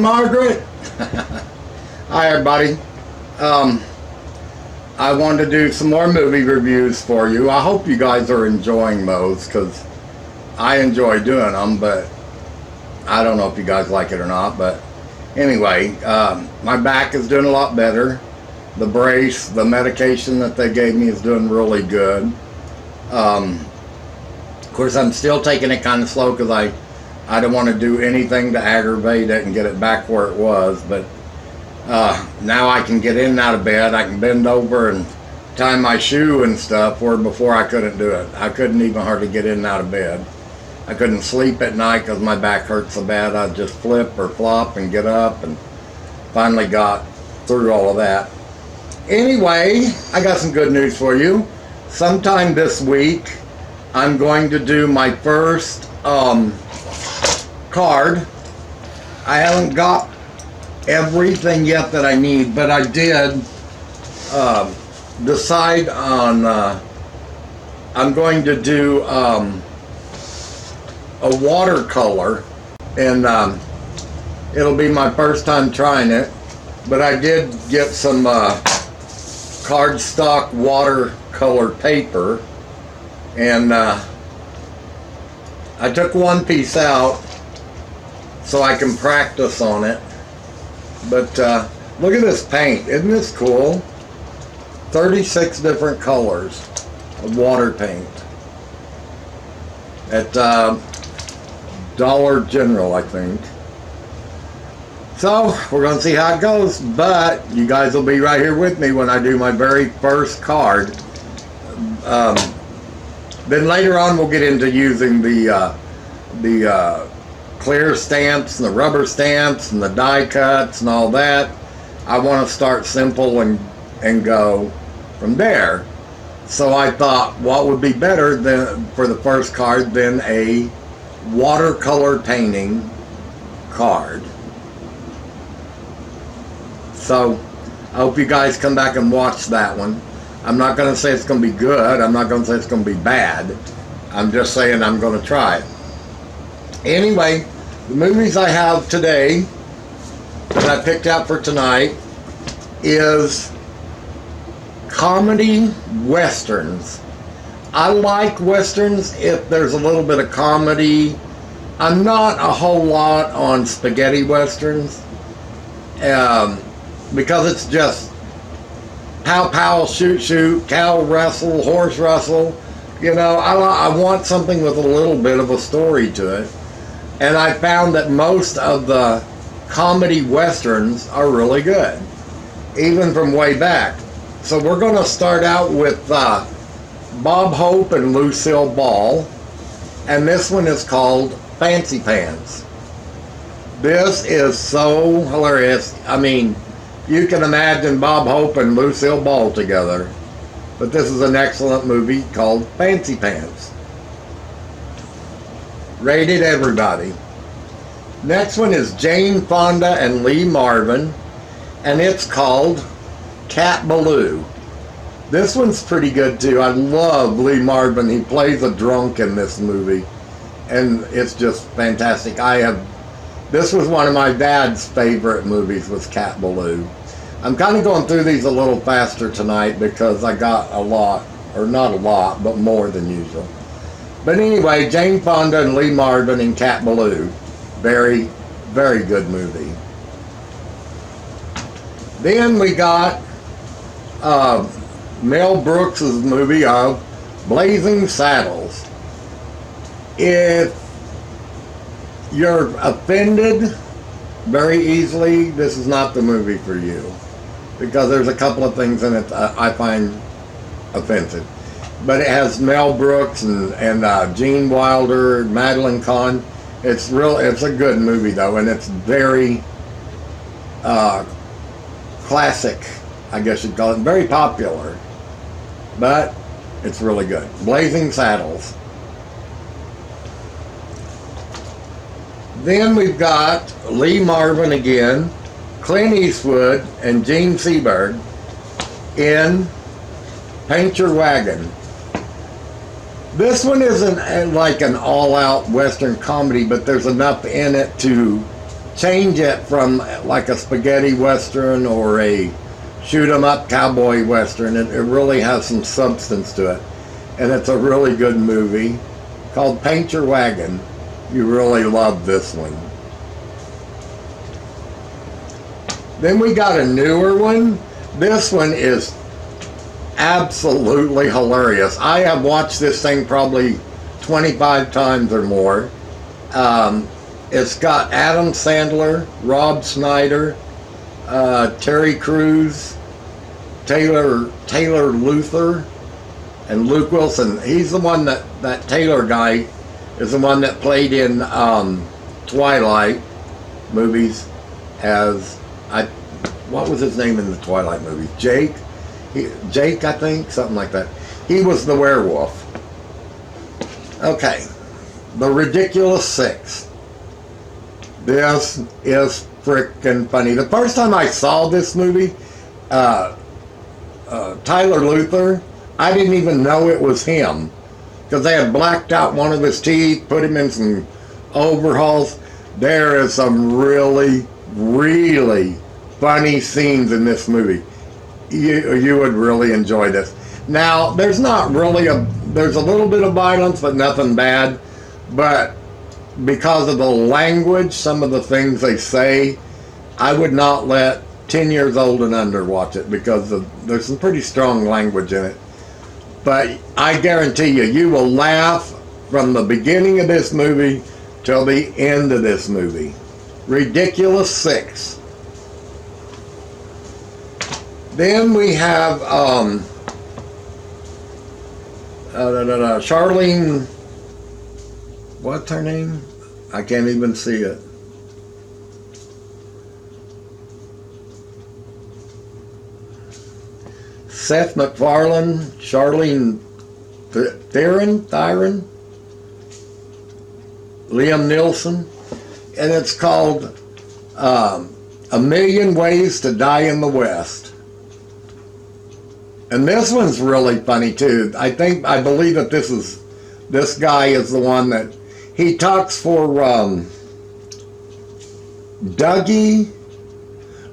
Margaret. Hi everybody. I wanted to do some more movie reviews for you. I hope you guys are enjoying those because I enjoy doing them, but I don't know if you guys like it or not. But anyway, my back is doing a lot better. The brace, the medication that they gave me is doing really good. Of course, I'm still taking it kind of slow because I don't want to do anything to aggravate it and get it back where it was. But now I can get in and out of bed. I can bend over and tie my shoe and stuff, where before I couldn't do it. I couldn't even hardly get in and out of bed. I couldn't sleep at night because my back hurt so bad. I'd just flip or flop and get up, and finally got through all of that. Anyway, I got some good news for you. Sometime this week, I'm going to do my first card. I haven't got everything yet that I need, but I did decide on I'm going to do a watercolor, and it'll be my first time trying it, but I did get some cardstock watercolor paper, and I took one piece out so I can practice on it. But look at this paint. Isn't this cool? 36 different colors of water paint at Dollar General, I think. So we're going to see how it goes, but you guys will be right here with me when I do my very first card. Then later on we'll get into using the clear stamps and the rubber stamps and the die cuts and all that. I want to start simple and go from there. So I thought, what would be better than for the first card than a watercolor painting card. So I hope you guys come back and watch that one. I'm not going to say it's going to be good. I'm not going to say it's going to be bad. I'm just saying I'm going to try it. Anyway, the movies I have today that I picked out for tonight is comedy westerns. I like westerns if there's a little bit of comedy. I'm not a whole lot on spaghetti westerns because it's just pow pow, shoot shoot, cow wrestle, horse wrestle. You know, I want something with a little bit of a story to it. And I found that most of the comedy westerns are really good, even from way back. So we're going to start out with Bob Hope and Lucille Ball, and this one is called Fancy Pants. This is so hilarious. I mean, you can imagine Bob Hope and Lucille Ball together, but this is an excellent movie called Fancy Pants. Rated everybody. Next one is Jane Fonda and Lee Marvin, and it's called Cat Ballou. This one's pretty good too. I love Lee Marvin. He plays a drunk in this movie, and it's just fantastic. This was one of my dad's favorite movies, was Cat Ballou. I'm kind of going through these a little faster tonight because I got a lot, or not a lot, but more than usual. But anyway, Jane Fonda and Lee Marvin and Cat Ballou. Very, very good movie. Then we got Mel Brooks' movie of Blazing Saddles. If you're offended very easily, this is not the movie for you, because there's a couple of things in it I find offensive. But it has Mel Brooks and Gene Wilder, Madeline Kahn. It's a good movie though, and it's very classic, I guess you'd call it. Very popular, but it's really good. Blazing Saddles. Then we've got Lee Marvin again, Clint Eastwood, and Gene Seberg in Paint Your Wagon. This one isn't like an all-out Western comedy, but there's enough in it to change it from like a spaghetti western or a shoot 'em up cowboy western. It really has some substance to it, and it's a really good movie called Paint Your Wagon. You really love this one. Then we got a newer one. This one is absolutely hilarious. I have watched this thing probably 25 times or more. It's got Adam Sandler, Rob Schneider, Terry Crews, Taylor Luther, and Luke Wilson. He's the one that Taylor guy is the one that played in Twilight movies as what was his name in the Twilight movies? Jake, I think, something like that. He was the werewolf. Okay, The Ridiculous Six. This is freaking funny. The first time I saw this movie, Tyler Luther, I didn't even know it was him because they had blacked out one of his teeth, put him in some overhauls. There is some really, really funny scenes in this movie. You would really enjoy this. Now, there's not really there's a little bit of violence, but nothing bad. But because of the language, some of the things they say, I would not let 10 years old and under watch it because there's some pretty strong language in it. But I guarantee you will laugh from the beginning of this movie till the end of this movie. Ridiculous Six. Then we have Charlene, what's her name? I can't even see it. Seth MacFarlane, Charlene Theron, Liam Neeson, and it's called A Million Ways to Die in the West. And this one's really funny too. I believe that this guy is the one that he talks for Dougie,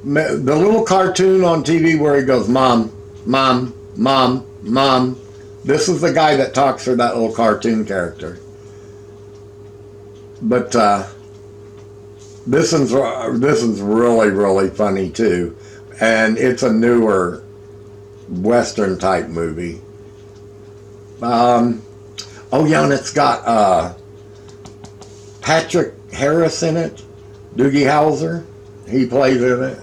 the little cartoon on TV where he goes, Mom, Mom, Mom, Mom. This is the guy that talks for that little cartoon character. But this is really, really funny too, and it's a newer Western type movie. Oh yeah, and it's got Patrick Harris in it, Doogie Howser. He plays in it.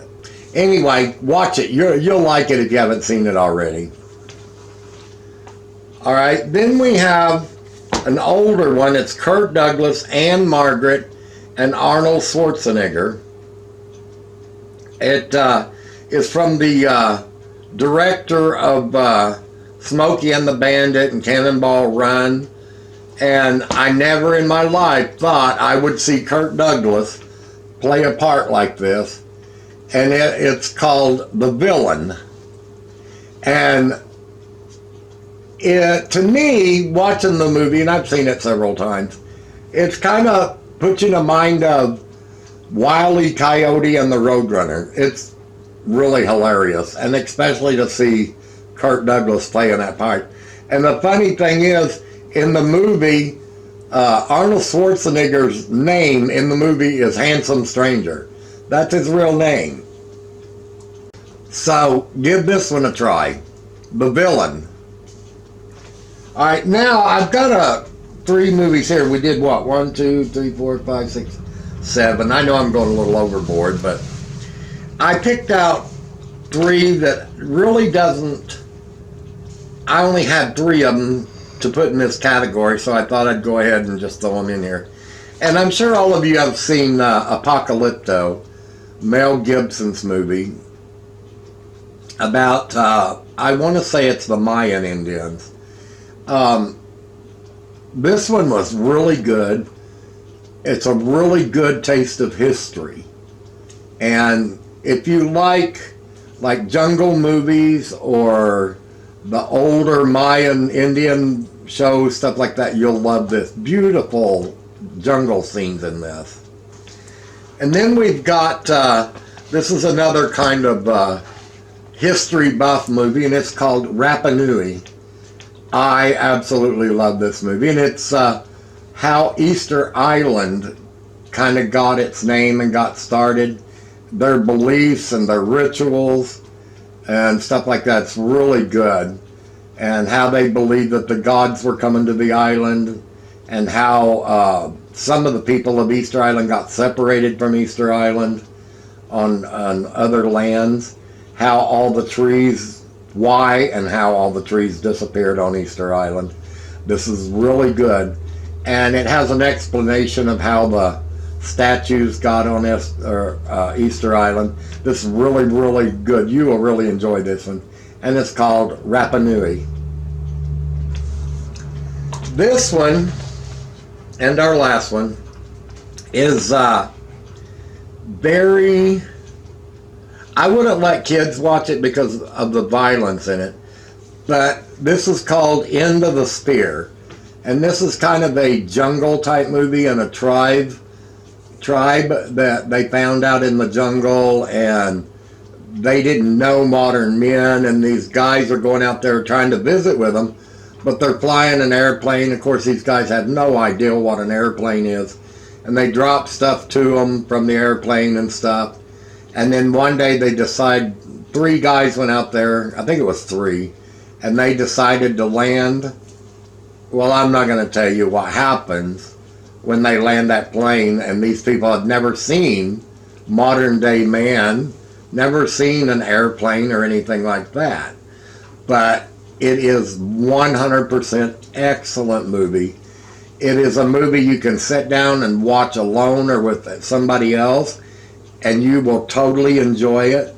Anyway, watch it. You'll like it if you haven't seen it already. All right, then we have an older one. It's Kirk Douglas, Anne Margaret, and Arnold Schwarzenegger. It is from the director of Smokey and the Bandit and Cannonball Run. And I never in my life thought I would see Kirk Douglas play a part like this. And it's called The Villain. And to me, watching the movie, and I've seen it several times, it's kind of puts you in the mind of Wile E. Coyote and the Roadrunner. It's really hilarious, and especially to see Kirk Douglas playing that part. And the funny thing is, in the movie, Arnold Schwarzenegger's name in the movie is Handsome Stranger. That's his real name. So give this one a try. The Villain. All right, now I've got 3 movies here. We did what? 1, 2, 3, 4, 5, 6, 7. I know I'm going a little overboard, but I picked out 3 that really doesn't. I only had 3 of them to put in this category, so I thought I'd go ahead and just throw them in here. And I'm sure all of you have seen Apocalypto, Mel Gibson's movie about, I want to say it's the Mayan Indians. This one was really good. It's a really good taste of history. And if you like jungle movies or the older Mayan Indian shows, stuff like that, you'll love this. Beautiful jungle scenes in this. And then we've got, this is another kind of history buff movie, and it's called Rapa Nui. I absolutely love this movie, and it's how Easter Island kind of got its name and got started. Their beliefs and their rituals and stuff like that. It's really good. And how they believed that the gods were coming to the island, and how some of the people of Easter Island got separated from Easter Island on other lands. How all the trees, why and how all the trees disappeared on Easter Island. This is really good. And it has an explanation of how the statues got on Easter Island. This is really, really good. You will really enjoy this one. And it's called Rapa Nui. This one, and our last one, is very... I wouldn't let kids watch it because of the violence in it. But this is called End of the Spear. And this is kind of a jungle type movie, and a tribe that they found out in the jungle, and they didn't know modern men, and these guys are going out there trying to visit with them, but they're flying an airplane. Of course, these guys have no idea what an airplane is, and they drop stuff to them from the airplane and stuff. And then one day they decide, 3 guys went out there, I think it was 3, and they decided to land. Well, I'm not going to tell you what happens when they land that plane, and these people had never seen modern day man, never seen an airplane or anything like that. But it is 100% excellent movie. It is a movie you can sit down and watch alone or with somebody else, and you will totally enjoy it.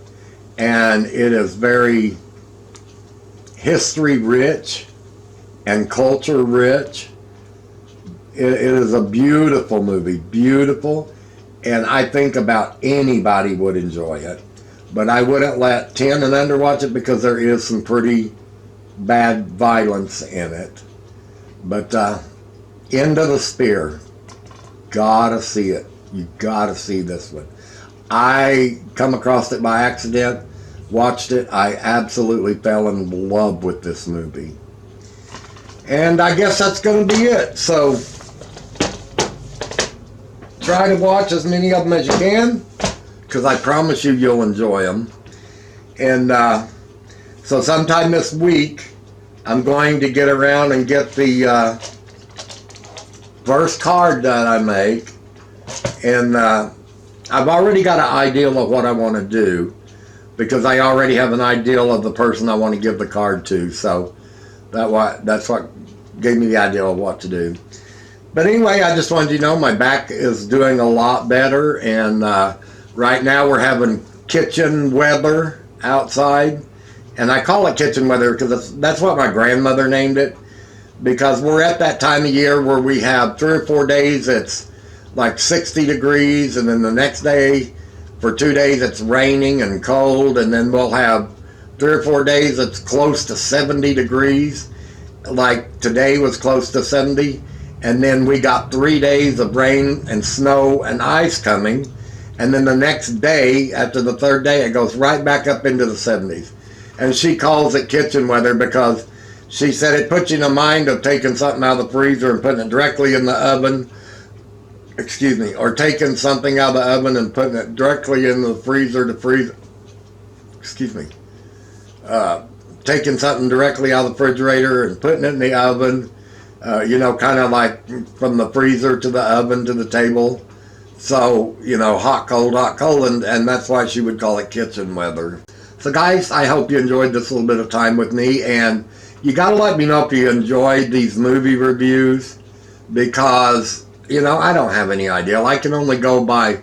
And it is very history rich and culture rich. It is a beautiful movie, beautiful, and I think about anybody would enjoy it. But I wouldn't let 10 and under watch it because there is some pretty bad violence in it. But End of the Spear, gotta see it. You gotta see this one. I come across it by accident, watched it. I absolutely fell in love with this movie. And I guess that's going to be it. So try to watch as many of them as you can, because I promise you you'll enjoy them. And so sometime this week, I'm going to get around and get the first card that I make. And I've already got an idea of what I want to do, because I already have an idea of the person I want to give the card to. So that's what gave me the idea of what to do. But anyway, I just wanted you to know my back is doing a lot better, and right now we're having kitchen weather outside, and I call it kitchen weather because that's what my grandmother named it, because we're at that time of year where we have 3 or 4 days it's like 60 degrees, and then the next day for 2 days it's raining and cold, and then we'll have 3 or 4 days it's close to 70 degrees, like today was close to 70. And then we got 3 days of rain and snow and ice coming. And then the next day, after the 3rd day, it goes right back up into the 70s. And she calls it kitchen weather because she said it puts you in the mind of taking something out of the freezer and putting it directly in the oven. Excuse me. Or taking something out of the oven and putting it directly in the freezer to freeze. Excuse me. Taking something directly out of the refrigerator and putting it in the oven. Kind of like from the freezer to the oven to the table. So, hot, cold, and that's why she would call it kitchen weather. So guys, I hope you enjoyed this little bit of time with me, and you gotta let me know if you enjoyed these movie reviews, because, I don't have any idea. I can only go by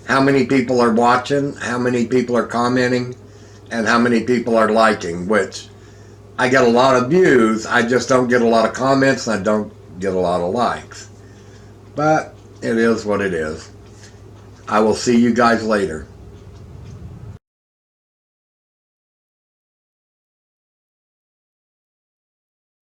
how many people are watching, how many people are commenting, and how many people are liking, which I get a lot of views, I just don't get a lot of comments, and I don't get a lot of likes. But it is what it is. I will see you guys later.